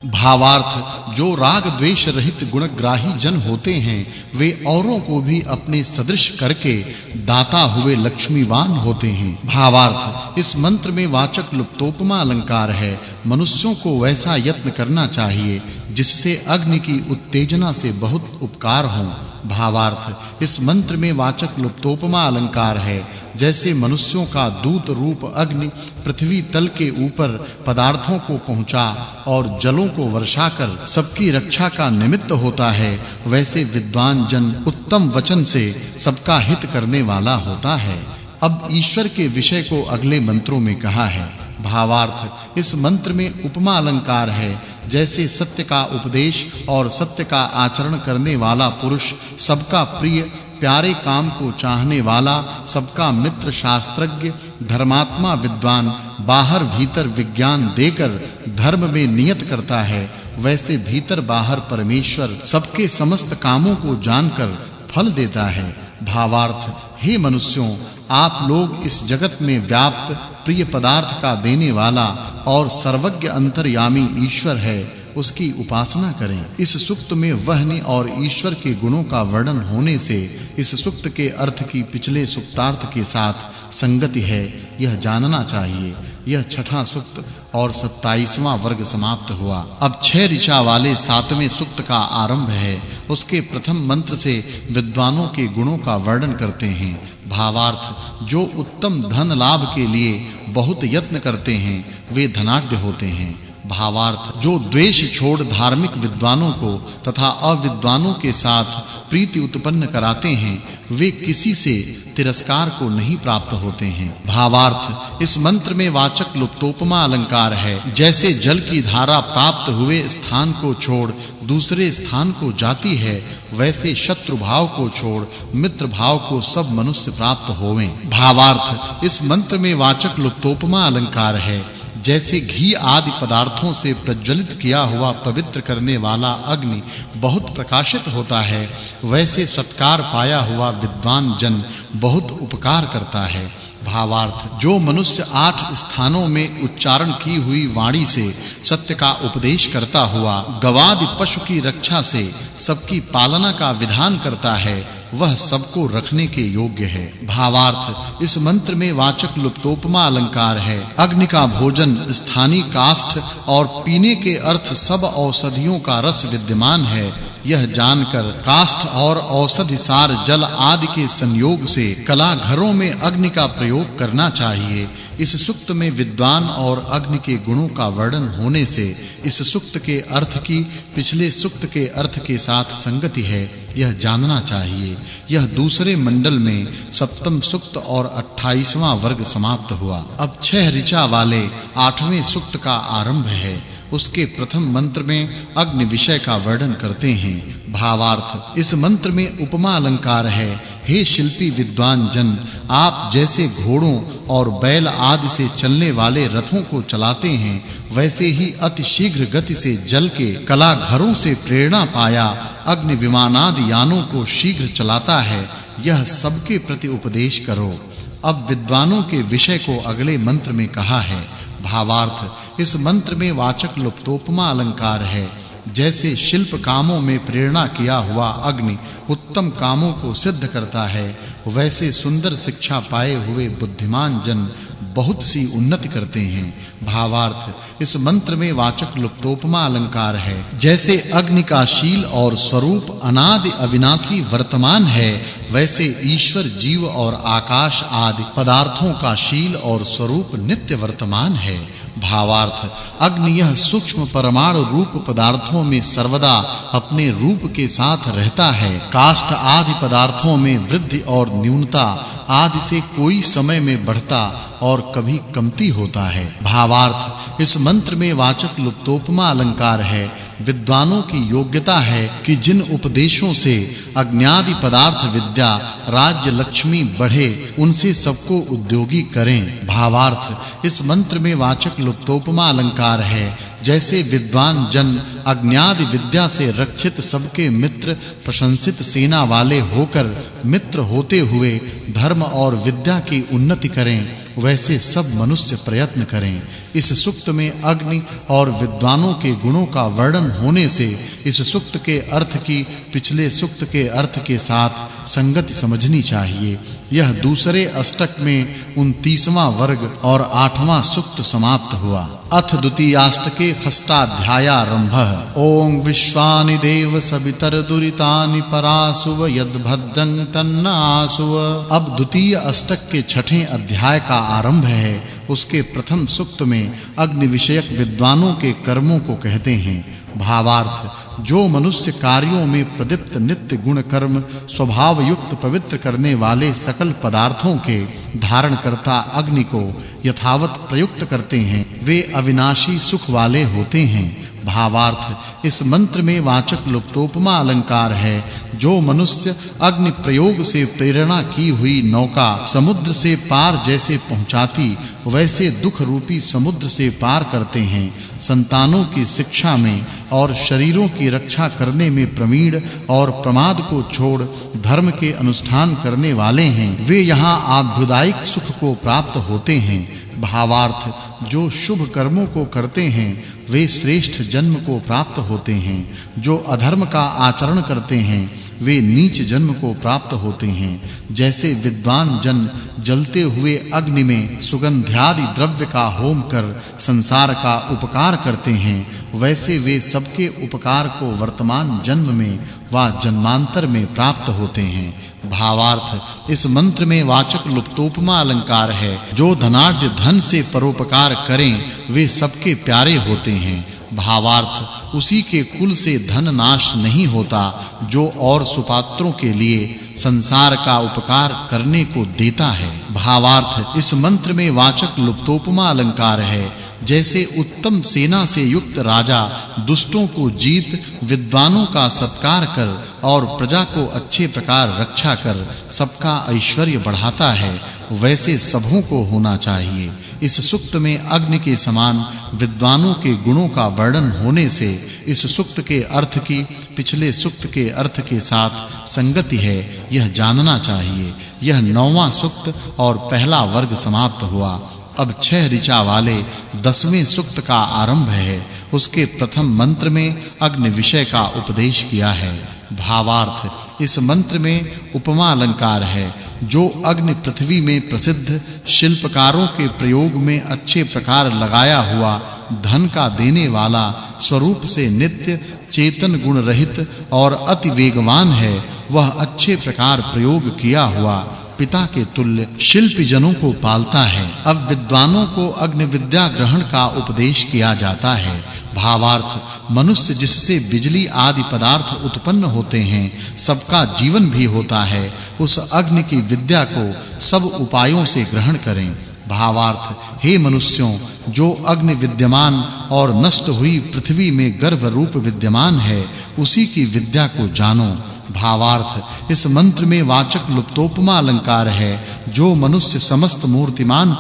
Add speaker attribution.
Speaker 1: भावार्थ जो राग द्वेष रहित गुणग्राही जन होते हैं वे औरों को भी अपने सदृश करके दाता हुए लक्ष्मीवान होते हैं। भावार्थ इस मंत्र में वाचक् लुप्तोपमा अलंकार है। मनुष्यों को वैसा यत्न करना चाहिए जिससे अग्नि की उत्तेजना से बहुत उपकार हो। भावार्थ इस मंत्र में वाचक् लुप्तोपमा अलंकार है। जैसे मनुष्यों का दूत रूप अग्नि पृथ्वी तल के ऊपर पदार्थों को पहुंचा और जलों को वर्षाकर सबकी रक्षा का निमित्त होता है, वैसे विद्वान जन उत्तम वचन से सबका हित करने वाला होता है। अब ईश्वर के विषय को अगले मंत्रों में कहा है। भावार्थ इस मंत्र में उपमा अलंकार है। जैसे सत्य का उपदेश और सत्य का आचरण करने वाला पुरुष सबका प्रिय प्यारे काम को चाहने वाला सबका मित्र शास्त्रज्ञ धर्मात्मा विद्वान बाहर भीतर विज्ञान देकर धर्म में नियत करता है, वैसे भीतर बाहर परमेश्वर सबके समस्त कामों को जानकर फल देता है। भावार्थ हे मनुष्यों, आप लोग इस जगत में व्याप्त प्रिय पदार्थ का देने वाला और सर्वज्ञ अंतर्यामी ईश्वर है, उसकी उपासना करें। इस सूक्त में वहनी और ईश्वर के गुणों का वर्णन होने से इस सूक्त के अर्थ की पिछले सूक्तार्थ के साथ संगति है, यह जानना चाहिए। यह छठा सूक्त और 27वां वर्ग समाप्त हुआ। अब 6 ऋचा वाले 7वें सूक्त का आरंभ है। उसके प्रथम मंत्र से विद्वानों के गुणों का वर्णन करते हैं। भावार्थ जो उत्तम धन लाभ के लिए बहुत यत्न करते हैं वे धनाढ्य होते हैं। भावार्थ जो द्वेष छोड़ धार्मिक विद्वानों को तथा अविद्वानों के साथ प्रीति उत्पन्न कराते हैं वे किसी से तिरस्कार को नहीं प्राप्त होते हैं। भावार्थ इस मंत्र में वाचक् लुप्तोपमा अलंकार है। जैसे जल की धारा प्राप्त हुए स्थान को छोड़ दूसरे स्थान को जाती है, वैसे शत्रु भाव को छोड़ मित्र भाव को सब मनुष्य प्राप्त होवें। भावार्थ इस मंत्र में वाचक् लुप्तोपमा अलंकार है। जैसे घी आदि पदार्थों से प्रज्वलित किया हुआ पवित्र करने वाला अग्नि बहुत प्रकाशित होता है, वैसे सत्कार पाया हुआ विद्वान जन बहुत उपकार करता है। भावार्थ जो मनुष्य 8 स्थानों में उच्चारण की हुई वाणी से सत्य का उपदेश करता हुआ गवादि पशु की रक्षा से सबकी पालना का विधान करता है, वह सबको रखने के योग्य है। भावार्थ इस मंत्र में वाचक् लुप्तोपमा अलंकार है। अग्नि का भोजन स्थानीय काष्ठ और पीने के अर्थ सब औषधियों का रस विद्यमान है, यह जानकर काष्ठ और औषधि सार जल आदि के संयोग से कला घरों में अग्नि का प्रयोग करना चाहिए। इस सूक्त में विद्वान और अग्नि के गुणों का वर्णन होने से इस सूक्त के अर्थ की पिछले सूक्त के अर्थ के साथ संगति है, यह जानना चाहिए। यह दूसरे मंडल में 7वें सूक्त और 28वां वर्ग समाप्त हुआ। अब 6 ऋचा वाले 8वें सूक्त का आरंभ है। उसके प्रथम मंत्र में अग्नि विषय का वर्णन करते हैं। भावार्थ इस मंत्र में उपमा अलंकार है। हे शिल्पी विद्वान जन, आप जैसे घोड़ों और बैल आदि से चलने वाले रथों को चलाते हैं, वैसे ही अति शीघ्र गति से जल के कला घरों से प्रेरणा पाया अग्नि विमानादि यानों को शीघ्र चलाता है, यह सबके प्रति उपदेश करो। अब विद्वानों के विषय को अगले मंत्र में कहा है। भावार्थ इस मंत्र में वाचक् लुप्तोपमा अलंकार है। जैसे शिल्प कामों में प्रेरणा किया हुआ अग्नि उत्तम कामों को सिद्ध करता है, वैसे सुंदर शिक्षा पाए हुए बुद्धिमान जन बहुत सी उन्नति करते हैं। भावार्थ इस मंत्र में वाचक् लुप्तोपमा अलंकार है। जैसे अग्नि का शील और स्वरूप अनादि अविनाशी वर्तमान है, वैसे ईश्वर जीव और आकाश आदि पदार्थों का शील और स्वरूप नित्य वर्तमान है। भावार्थ अग्नि यह सूक्ष्म परमाणु रूप पदार्थों में सर्वदा अपने रूप के साथ रहता है। काष्ठ आदि पदार्थों में वृद्धि और न्यूनता आदि से कोई समय में बढ़ता और कभी कमती होता है। भावार्थ इस मंत्र में वाचक् लुप्तोपमा अलंकार है। विद्वानों की योग्यता है कि जिन उपदेशों से अज्ञादि पदार्थ विद्या राज्य लक्ष्मी बढ़े, उनसे सबको उद्योगी करें। भावार्थ इस मंत्र में वाचक् लुप्तोपमा अलंकार है। जैसे विद्वान जन अज्ञादि विद्या से रक्षित सबके मित्र प्रशंसित सेना वाले होकर मित्र होते हुए धर्म और विद्या की उन्नति करें, वैसे सब मनुष्य प्रयत्न करें। इस सूक्त में अग्नि और विद्वानों के गुणों का वर्णन होने से इस सूक्त के अर्थ की पिछले सूक्त के अर्थ के साथ संगति समझनी चाहिए। यह दूसरे अष्टक में 29वां वर्ग और 8वां सूक्त समाप्त हुआ। अथ द्वितीयाष्टके षष्ठाध्यायारंभः। ओम विश्वानि देव सवितर दुरितानि परासुव यद्भद्रं तन्नासुव। अब द्वितीय अष्टक के छठे अध्याय का आरंभ है। उसके प्रथम सूक्त में अग्नि विषयक विद्वानों के कर्मों को कहते हैं। भावार्थ, जो मनुष्य कार्यों में प्रदीप्त नित्य गुण कर्म स्वभाव युक्त पवित्र करने वाले सकल पदार्थों के धारण करता अग्नि को यथावत प्रयुक्त करते हैं, वे अविनाशी सुख वाले होते हैं। भावार्थ, इस मंत्र में वाचक् लुप्तोपमा अलंकार है। जो मनुष्य अग्नि प्रयोग से प्रेरणा की हुई नौका समुद्र से पार जैसे पहुंचाती वैसे दुख रूपी समुद्र से पार करते हैं, संतानों की शिक्षा में और शरीरों की रक्षा करने में प्रवीण और प्रमाद को छोड़ धर्म के अनुष्ठान करने वाले हैं, वे यहाँ आभ्युदायिक सुख को प्राप्त होते हैं। भावार्थ, जो शुभ कर्मों को करते हैं वे श्रेष्ठ जन्म को प्राप्त होते हैं। जो अधर्म का आचरण करते हैं वे नीच जन्म को प्राप्त होते हैं। जैसे विद्वान जन जलते हुए अग्नि में सुगंध्यादि द्रव्य का होम कर संसार का उपकार करते हैं, वैसे वे सबके उपकार को वर्तमान जन्म में व जन्मांतर में प्राप्त होते हैं। भावार्थ, इस मंत्र में वाचक् लुप्तोपमा अलंकार है। जो धनाढ्य धन से परोपकार करें वे सबके प्यारे होते हैं। भावार्थ, उसी के कुल से धन नाश नहीं होता जो और सुपात्रों के लिए संसार का उपकार करने को देता है। भावार्थ, इस मंत्र में वाचक् लुप्तोपमा अलंकार है। जैसे उत्तम सेना से युक्त राजा दुष्टों को जीत विद्वानों का सत्कार कर और प्रजा को अच्छे प्रकार रक्षा कर सबका ऐश्वर्य बढ़ाता है, वैसे सबों को होना चाहिए। इस सूक्त में अग्नि के समान विद्वानों के गुणों का वर्णन होने से इस सूक्त के अर्थ की पिछले सूक्त के अर्थ के साथ संगति है, यह जानना चाहिए। यह 9वां सूक्त और पहला वर्ग समाप्त हुआ। अब 6 ऋचा वाले 10वें सूक्त का आरंभ है। उसके प्रथम मंत्र में अग्नि विषय का उपदेश किया है। भावार्थ, इस मंत्र में उपमा अलंकार है। जो अग्नि पृथ्वी में प्रसिद्ध शिल्पकारों के प्रयोग में अच्छे प्रकार लगाया हुआ धन का देने वाला स्वरूप से नित्य चेतन गुण रहित और अति वेगवान है, वह अच्छे प्रकार प्रयोग किया हुआ पिता के तुल्य शिल्पी जनों को पालता है। अब विद्वानों को अग्नि विद्या ग्रहण का उपदेश किया जाता है। भावार्थ, मनुष्य जिससे बिजली आदि पदार्थ उत्पन्न होते हैं सबका जीवन भी होता है, उस अग्नि की विद्या को सब उपायों से ग्रहण करें। भावार्थ, हे मनुष्यों, जो अग्नि विद्यमान और नष्ट हुई पृथ्वी में गर्भ रूप विद्यमान है उसी की विद्या को जानो। भावार्थ, इस मंत्र में वाचक् लुप्तोपमा अलंकार है। जो मनुष्य समस्त मूर्तिमान